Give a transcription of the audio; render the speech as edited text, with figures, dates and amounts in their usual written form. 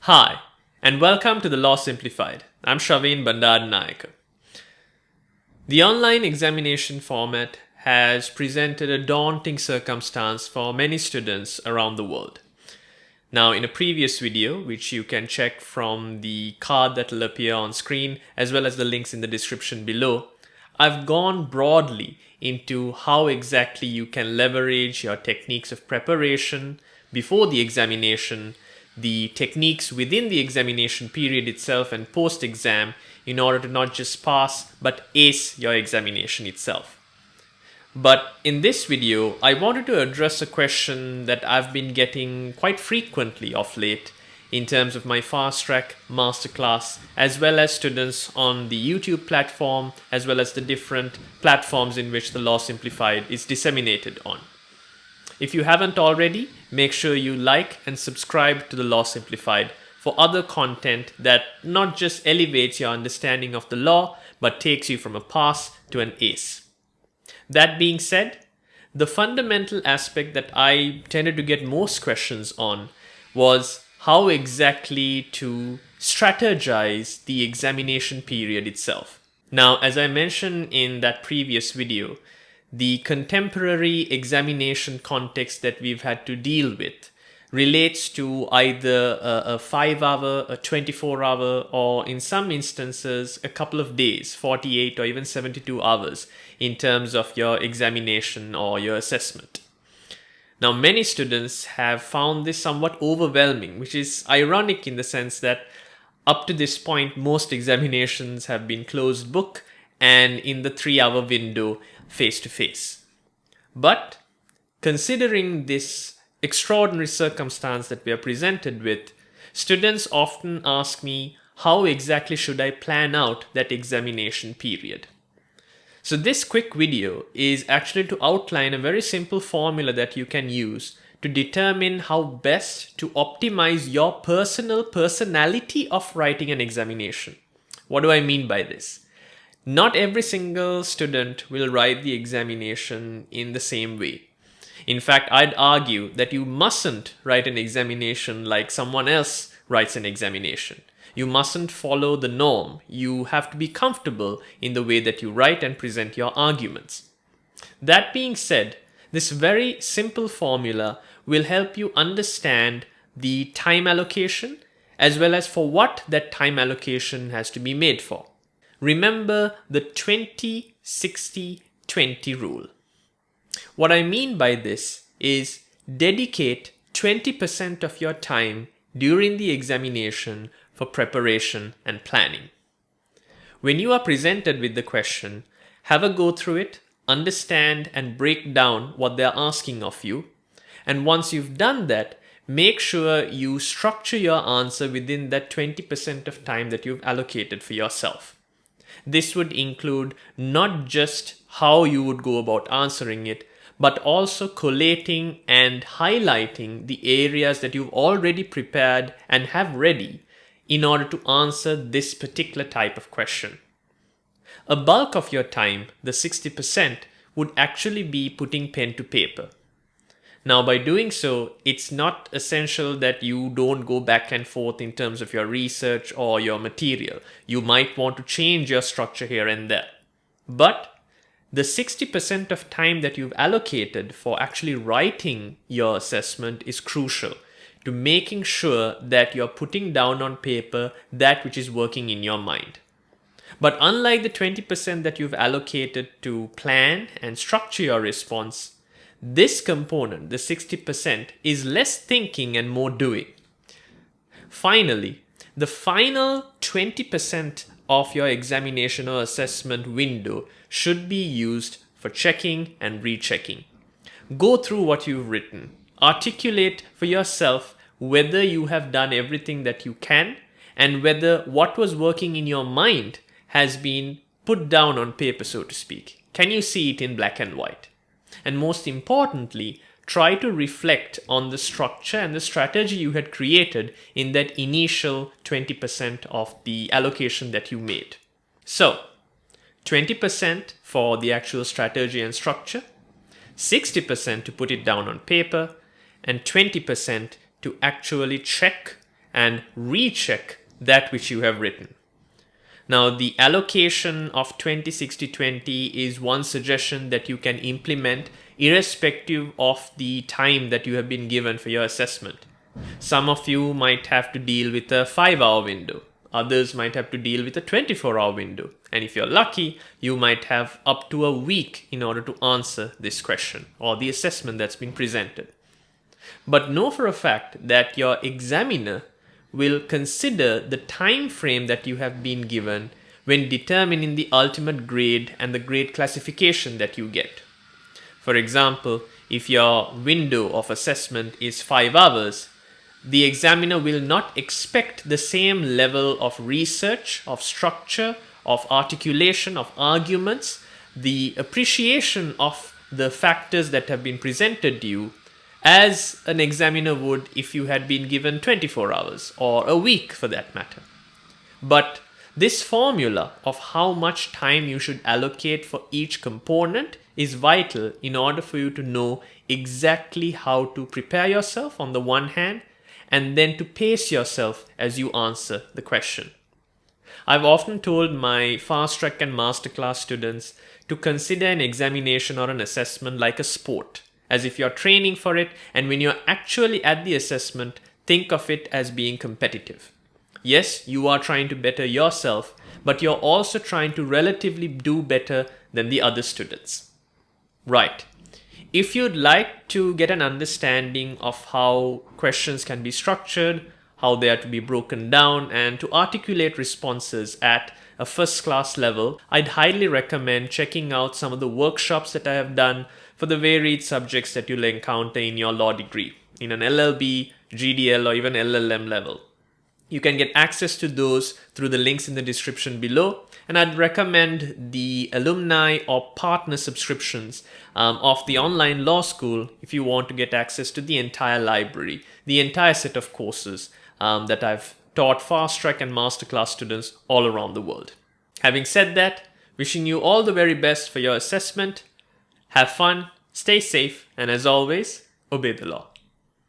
Hi, and welcome to the Law Simplified. I'm Shaveen Bandaranaike. The online examination format has presented a daunting circumstance for many students around the world. Now, in a previous video, which you can check from the card that will appear on screen as well as the links in the description below, I've gone broadly into how exactly you can leverage your techniques of preparation before the examination, the techniques within the examination period itself and post-exam in order to not just pass but ace your examination itself. But in this video, I wanted to address a question that I've been getting quite frequently of late in terms of my fast track masterclass, as well as students on the YouTube platform, as well as the different platforms in which the Law Simplified is disseminated on. If you haven't already, make sure you like and subscribe to the Law Simplified for other content that not just elevates your understanding of the law, but takes you from a pass to an ace. That being said, the fundamental aspect that I tended to get most questions on was how exactly to strategize the examination period itself. Now, as I mentioned in that previous video, the contemporary examination context that we've had to deal with relates to either a 5-hour, a 24-hour, or in some instances, a couple of days, 48 or even 72 hours in terms of your examination or your assessment. Now, many students have found this somewhat overwhelming, which is ironic in the sense that up to this point, most examinations have been closed book and in the 3-hour window face-to-face. But considering this extraordinary circumstance that we are presented with, students often ask me, how exactly should I plan out that examination period? So this quick video is actually to outline a very simple formula that you can use to determine how best to optimize your personality of writing an examination. What do I mean by this? Not every single student will write the examination in the same way. In fact, I'd argue that you mustn't write an examination like someone else writes an examination. You mustn't follow the norm. You have to be comfortable in the way that you write and present your arguments. That being said, this very simple formula will help you understand the time allocation as well as for what that time allocation has to be made for. Remember the 20-60-20 rule. What I mean by this is dedicate 20% of your time during the examination for preparation and planning. When you are presented with the question, have a go through it, understand and break down what they're asking of you. And once you've done that, make sure you structure your answer within that 20% of time that you've allocated for yourself. This would include not just how you would go about answering it, but also collating and highlighting the areas that you've already prepared and have ready in order to answer this particular type of question. A bulk of your time, the 60%, would actually be putting pen to paper. Now, by doing so, it's not essential that you don't go back and forth in terms of your research or your material. You might want to change your structure here and there. But the 60% of time that you've allocated for actually writing your assessment is crucial to making sure that you're putting down on paper that which is working in your mind. But unlike the 20% that you've allocated to plan and structure your response, this component, the 60%, is less thinking and more doing. Finally, the final 20% of your examination or assessment window should be used for checking and rechecking. Go through what you've written. Articulate for yourself whether you have done everything that you can and whether what was working in your mind has been put down on paper, so to speak. Can you see it in black and white? And most importantly, try to reflect on the structure and the strategy you had created in that initial 20% of the allocation that you made. So, 20% for the actual strategy and structure, 60% to put it down on paper, and 20% to actually check and recheck that which you have written. Now, the allocation of 20-60-20 is one suggestion that you can implement irrespective of the time that you have been given for your assessment. Some of you might have to deal with a 5-hour window. Others might have to deal with a 24-hour window. And if you're lucky, you might have up to a week in order to answer this question or the assessment that's been presented. But know for a fact that your examiner will consider the time frame that you have been given when determining the ultimate grade and the grade classification that you get. For example, if your window of assessment is 5 hours, the examiner will not expect the same level of research, of structure, of articulation, of arguments, the appreciation of the factors that have been presented to you as an examiner would if you had been given 24 hours or a week for that matter. But this formula of how much time you should allocate for each component is vital in order for you to know exactly how to prepare yourself on the one hand and then to pace yourself as you answer the question. I've often told my fast track and masterclass students to consider an examination or an assessment like a sport, as if you're training for it, and when you're actually at the assessment, think of it as being competitive. Yes, you are trying to better yourself, but you're also trying to relatively do better than the other students. Right. If you'd like to get an understanding of how questions can be structured, how they are to be broken down, and to articulate responses at a first-class level, I'd highly recommend checking out some of the workshops that I have done for the varied subjects that you'll encounter in your law degree, in an LLB, GDL, or even LLM level. You can get access to those through the links in the description below, and I'd recommend the alumni or partner subscriptions of the online law school if you want to get access to the entire library, the entire set of courses that I've taught fast track and masterclass students all around the world. Having said that, wishing you all the very best for your assessment. Have fun, stay safe, and as always, obey the law.